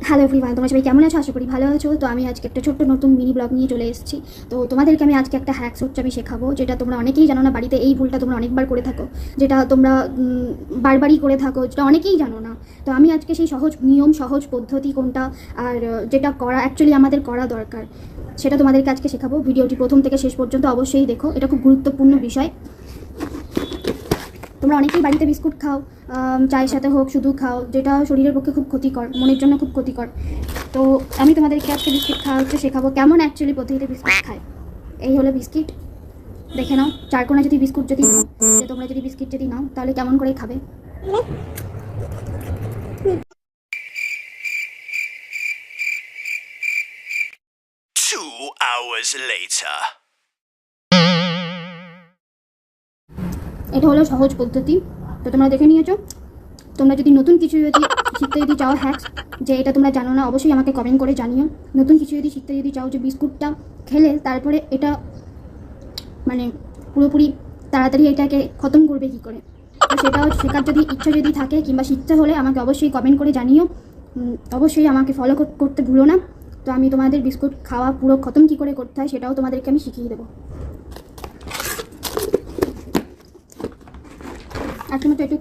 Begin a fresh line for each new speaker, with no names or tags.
Hello everyone, তোমরা সবাই কেমন আছো? আশা করি ভালো আছো। তো আমি আজকে একটা ছোট্ট নতুন মিনি ব্লগ নিয়ে চলে এসেছি। তো তোমাদেরকে আমি আজকে একটা হ্যাকস হচ্ছে আমি শেখাবো, যেটা তোমরা অনেকেই জানো না। বাড়িতে এই ভুলটা তোমরা অনেকবার করে থাকো, যেটা তোমরা বারবারই করে থাকো, যেটা অনেকেই জানো না। তো আমি আজকে সেই সহজ নিয়ম, সহজ পদ্ধতি কোনটা আর যেটা করা অ্যাকচুয়ালি আমাদের করা দরকার, সেটা তোমাদেরকে আজকে শেখাবো। ভিডিওটি প্রথম থেকে শেষ পর্যন্ত অবশ্যই দেখো, এটা খুব গুরুত্বপূর্ণ বিষয়। তোমরা অনেকেই বাড়িতে বিস্কুট খাও, চায়ের সাথে হোক, শুধু খাও, যেটা শরীরের পক্ষে খুব ক্ষতিকর, মনের জন্য খুব ক্ষতিকর। তো আমি তোমাদেরকে আজকে বিস্কিট খাওয়া হচ্ছে শেখাবো, কেমন অ্যাকচুয়ালি পদ্ধতিতে বিস্কুট খায়। এই হলো বিস্কিট, দেখে নাও। চারকোনা যদি বিস্কুট যদি নাও, যে তোমরা যদি বিস্কিট যদি নাও, তাহলে কেমন করে খাবে।
Two hours later.
এটা হলো সহজ পদ্ধতি, তো তোমরা দেখে নিয়েছো। তোমরা যদি নতুন কিছু যদি শিখতে যদি চাও হ্যাকস, যে এটা তোমরা জানো না, অবশ্যই আমাকে কমেন্ট করে জানিও। নতুন কিছু যদি শিখতে যদি চাও, যে বিস্কুটটা খেলে তারপরে এটা মানে পুরোপুরি তাড়াতাড়ি এটাকে খতম করবে কী করে, তো সেটাও শেখার যদি ইচ্ছা যদি থাকে কিংবা শিখতে হলে আমাকে অবশ্যই কমেন্ট করে জানিও। অবশ্যই আমাকে ফলো করতে ভুলো না। তো আমি তোমাদের বিস্কুট খাওয়া পুরো খতম কী করে করতে হয় সেটাও তোমাদেরকে আমি শিখিয়ে দেবো। একটা মতো একটু